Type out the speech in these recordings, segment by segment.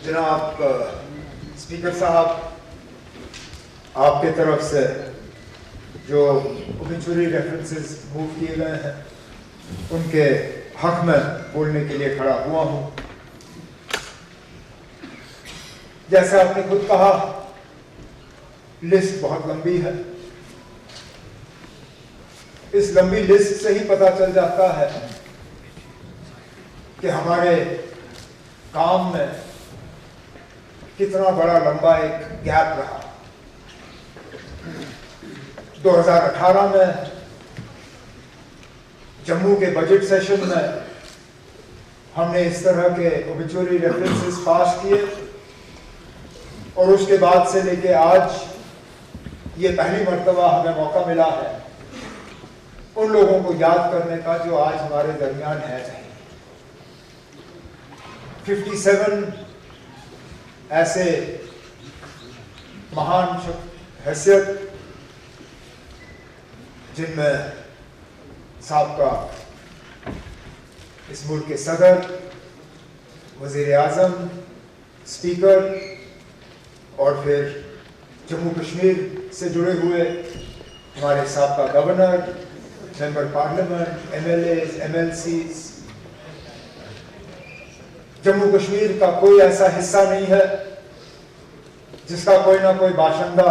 जनाब स्पीकर साहब, आपके तरफ से जो ओबिचुरी रेफरेंसेस मूव किए गए हैं उनके हक में बोलने के लिए खड़ा हुआ हूं। जैसे आपने खुद कहा, लिस्ट बहुत लंबी है। इस लंबी लिस्ट से ही पता चल जाता है कि हमारे काम में कितना बड़ा लंबा एक गैप रहा। 2018 में जम्मू के बजट सेशन में हमने इस तरह के ओबिचुरी रेफरेंसेस पास किए और उसके बाद से लेके आज ये पहली मर्तबा हमें मौका मिला है उन लोगों को याद करने का जो आज हमारे दरमियान है नहीं। 57 ऐसे महान हैसियत जिनमें साबका इस मुल्क के सदर, वजीर आजम, स्पीकर और फिर जम्मू कश्मीर से जुड़े हुए हमारे साबका governor, member parliament, MLAs, MLCs। Jammu Kashmir का कोई ऐसा हिस्सा नहीं है जिसका कोई ना कोई बाशिंदा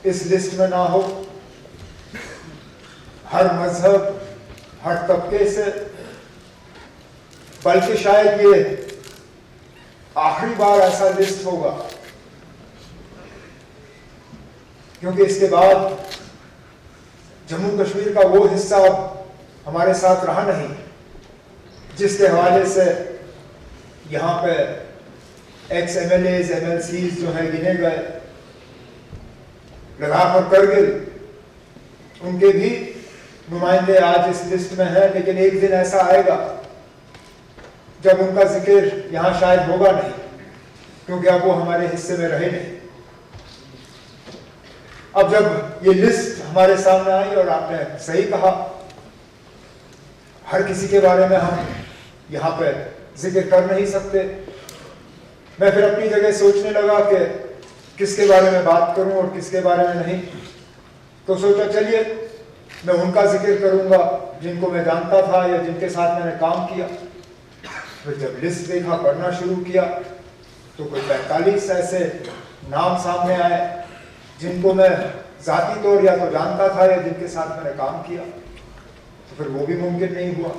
इस लिस्ट में ना हो। हर मजहब, हर तबके से, बल्कि शायद ये आखिरी बार ऐसा लिस्ट होगा, क्योंकि इसके बाद जम्मू कश्मीर का वो हिस्सा हमारे साथ रहा नहीं जिसके हवाले से यहाँ पे एक्स MLAs, MLCs जो है गिने गए, लद्दाख और करगिल, उनके भी नुमाइंदे आज इस लिस्ट में हैं। लेकिन एक दिन ऐसा आएगा जब उनका जिक्र यहाँ शायद होगा नहीं, क्योंकि अब वो हमारे हिस्से में रहे नहीं। अब जब ये लिस्ट हमारे सामने आई, और आपने सही कहा, हर किसी के बारे में हम यहाँ पे जिक्र कर नहीं सकते। मैं फिर अपनी जगह सोचने लगा कि किसके बारे में बात करूं और किसके बारे में नहीं। तो सोचा चलिए मैं उनका जिक्र करूंगा जिनको मैं जानता था या जिनके साथ मैंने काम किया। फिर जब लिस्ट देखा, पढ़ना शुरू किया, तो कोई 45 ऐसे नाम सामने आए जिनको मैं जाती तौर या तो जानता था या जिनके साथ मैंने काम किया। तो फिर वो भी मुमकिन नहीं हुआ।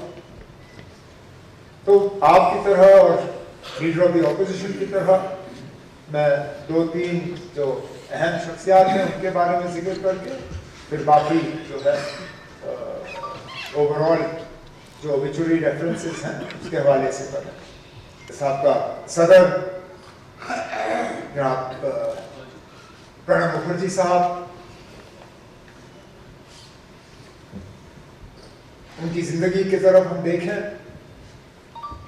तो आपकी तरह और लीडर ऑफ द ऑपोजिशन की तरह मैं 2-3 जो अहम शख्सियात हैं उनके बारे में जिक्र करके फिर बाकी जो है ओवरऑल जो ओबिचुरी रेफरेंसेस हैं उसके हवाले से करें। साबका सदर जनाब प्रणब मुखर्जी साहब, उनकी जिंदगी की तरफ हम देखें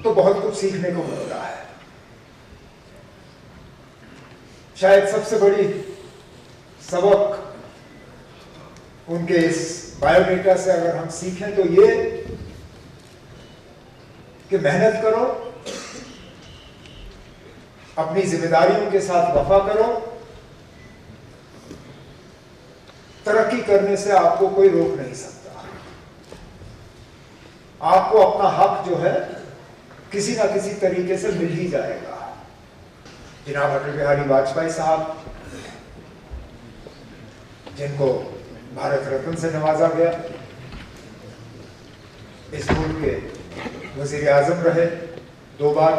तो बहुत कुछ सीखने को मिलता है। शायद सबसे बड़ी सबक उनके इस बायोडेटा से अगर हम सीखें तो ये कि मेहनत करो, अपनी जिम्मेदारियों के साथ वफा करो, तरक्की करने से आपको कोई रोक नहीं सकता। आपको अपना हक जो है किसी ना किसी तरीके से मिल ही जाएगा। जनाब अटल बिहारी वाजपेयी साहब, जिनको भारत रत्न से नवाजा गया, इस मुल्क के वजीर आजम रहे 2 बार।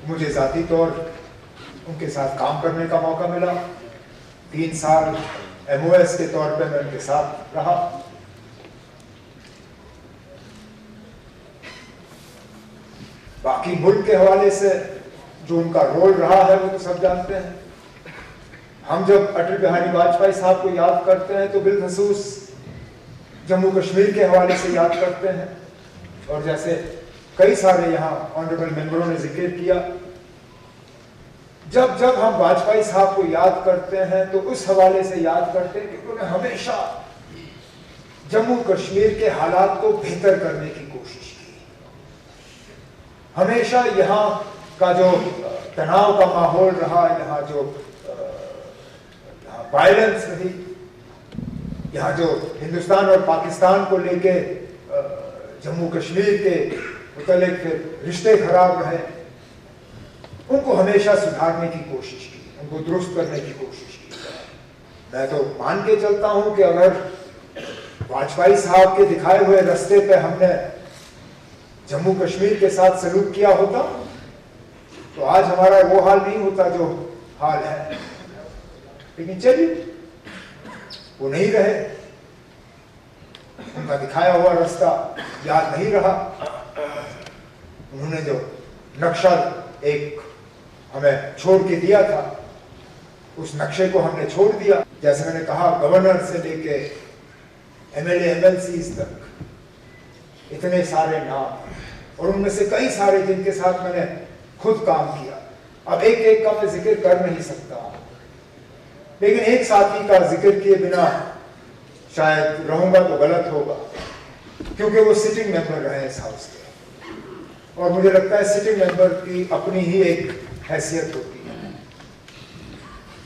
मुझे जाती तौर उनके साथ काम करने का मौका मिला। 3 साल MOS के तौर पे मैं उनके साथ रहा। बाकी मुल्क के हवाले से जो उनका रोल रहा है वो तो सब जानते हैं। हम जब अटल बिहारी वाजपेयी साहब को याद करते हैं तो बिलखसूस जम्मू कश्मीर के हवाले से याद करते हैं। और जैसे कई सारे यहाँ ऑनरेबल मेंबरों ने जिक्र किया, जब जब हम वाजपेयी साहब को याद करते हैं तो उस हवाले से याद करते हैं कि उन्होंने हमेशा जम्मू कश्मीर के हालात को बेहतर करने की कोशिश की। हमेशा यहाँ का जो तनाव का माहौल रहा, यहाँ जो वायलेंस रही, यहाँ जो हिंदुस्तान और पाकिस्तान को लेके जम्मू कश्मीर के मुतालिक फिर रिश्ते खराब रहे, उनको हमेशा सुधारने की कोशिश की, उनको दुरुस्त करने की कोशिश की। मैं तो मान के चलता हूं कि अगर वाजपेयी साहब के दिखाए हुए रास्ते पे हमने जम्मू कश्मीर के साथ सलूक किया होता तो आज हमारा वो हाल नहीं होता जो हाल है। लेकिन चलिए, वो नहीं रहे, उनका दिखाया हुआ रास्ता याद नहीं रहा। उन्होंने जो नक्शा एक हमें छोड़ के दिया था, उस नक्शे को हमने छोड़ दिया। जैसे मैंने कहा, गवर्नर से लेके एमएलए एमएलसीज तक इतने सारे नाम, और उनमें से कई सारे जिनके साथ मैंने खुद काम किया। अब एक एक का मैं जिक्र कर नहीं सकता, लेकिन एक साथी का जिक्र किए बिना शायद रहूंगा तो गलत होगा, क्योंकि वो सिटिंग मेंबर रहे इस हाउस के, और मुझे लगता है सिटिंग मेंबर की अपनी ही एक हैसियत होती है।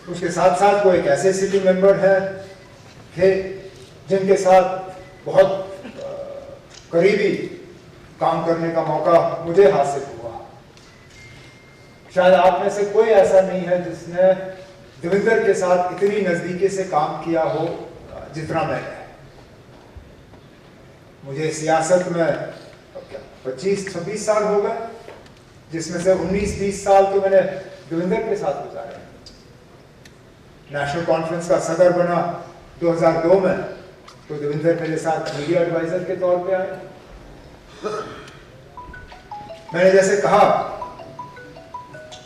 उसके साथ साथ वो एक ऐसे सिटिंग मेंबर है थे जिनके साथ बहुत करीबी काम करने का मौका मुझे हासिल हुआ। शायद आप में से कोई ऐसा नहीं है जिसने देवेंद्र के साथ इतनी नजदीकी से काम किया हो जितना मैंने। मुझे सियासत में 25-26 साल हो गए, जिसमें से 19-20 साल तो मैंने देवेंद्र के साथ गुजारे। नेशनल कॉन्फ्रेंस का सदर बना 2002 में, तो देवेंद्र मेरे साथ मीडिया एडवाइजर के तौर पे आए। मैंने जैसे कहा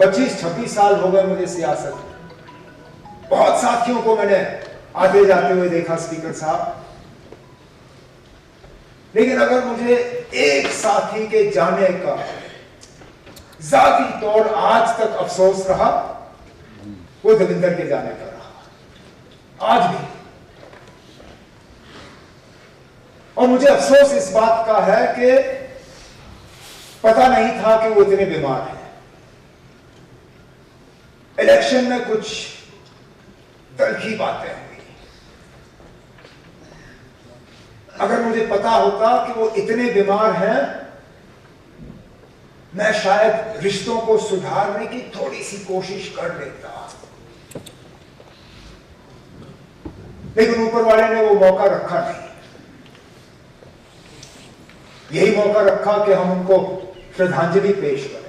25-26 साल हो गए मुझे सियासत में। बहुत साथियों को मैंने आते जाते हुए देखा स्पीकर साहब, लेकिन अगर मुझे एक साथी के जाने का जाती तौर आज तक अफसोस रहा, वो देवेंद्र के जाने का रहा, आज भी। और मुझे अफसोस इस बात का है कि पता नहीं था कि वो इतने बीमार हैं। इलेक्शन में कुछ तल्खी बातें हुई। अगर मुझे पता होता कि वो इतने बीमार हैं, मैं शायद रिश्तों को सुधारने की थोड़ी सी कोशिश कर लेता, लेकिन ऊपर वाले ने वो मौका रखा नहीं। यही मौका रखा कि हम उनको श्रद्धांजलि पेश करें।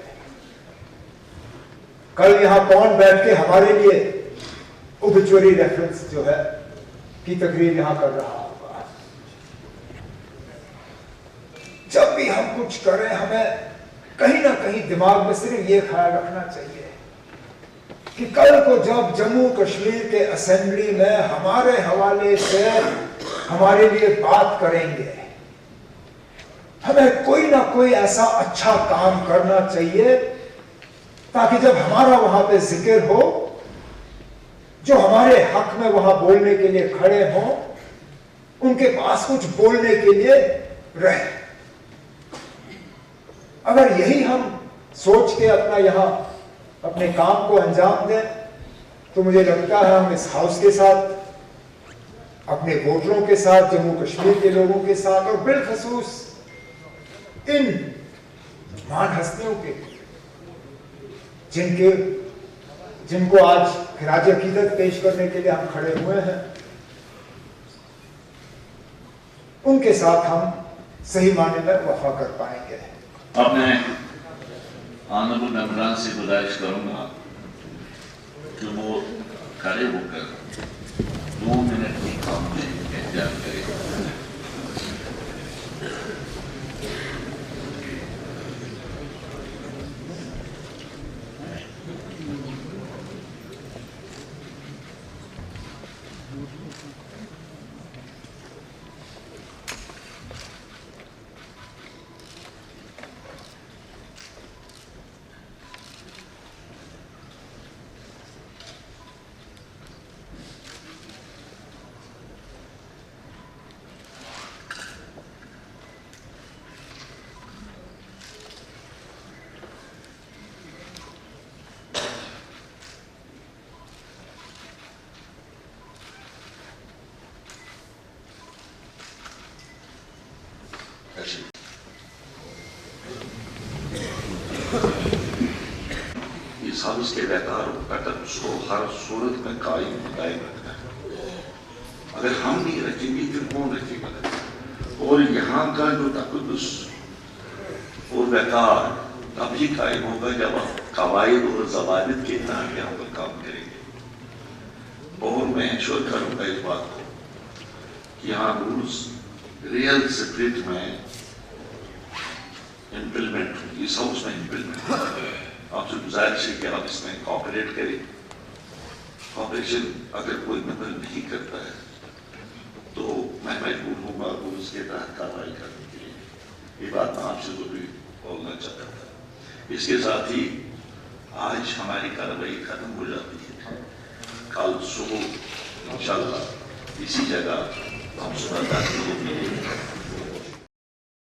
कल यहां कौन बैठ के हमारे लिए ओबिचुअरी रेफरेंस जो है की तकरीर यहां कर रहा होगा। जब भी हम कुछ करें, हमें कहीं ना कहीं दिमाग में सिर्फ ये ख्याल रखना चाहिए कि कल को जब जम्मू कश्मीर के असेंबली में हमारे हवाले से हमारे लिए बात करेंगे, हमें कोई ना कोई ऐसा अच्छा काम करना चाहिए ताकि जब हमारा वहां पे जिक्र हो, जो हमारे हक में वहां बोलने के लिए खड़े हों, उनके पास कुछ बोलने के लिए रहे। अगर यही हम सोच के अपना यहां अपने काम को अंजाम दें, तो मुझे लगता है हम इस हाउस के साथ, अपने वोटरों के साथ, जम्मू कश्मीर के लोगों के साथ, और बिलखसूस इन महान हस्तियों के जिनको आज खिराज अकीदत पेश करने के लिए हम खड़े हुए हैं, उनके साथ हम सही मायने में वफा कर पाएंगे। अब मैं ऑनरेबल मेंबरान से गुजारिश करूंगा कि वो खड़े होकर 2 मिनट की खामोशी इख्तियार करें। इस हाउस के वकार पैटर्न को हर सूरत में कायम रखना है। अगर हम नहीं रखेंगे फिर कौन रखेगा? और यहाँ का जो तकद्दुस और वकार तभी कायम होगा जब आप कवायद और ज़वाबित के तहत यहाँ पर काम करेंगे। और मैं इंश्योर करूँगा इस बात को कि यहाँ रूल्स रियल स्पिरिट में इम्प्लीमेंट, इस हाउस में इम्प्लीमेंट। आपसे गुजारिश है कि आप इसमें कॉपरेट करें। कॉपरेशन अगर कोई मेंबर नहीं करता है तो मैं मजबूर हूँगा रूल्स के तहत कार्रवाई करने के लिए। ये बात मैं आपसे जरूरी बोलना चाहता था। इसके साथ ही आज हमारी कार्रवाई खत्म हो जाती है। कल सुबह इंशाल्लाह इसी जगह हम सुबह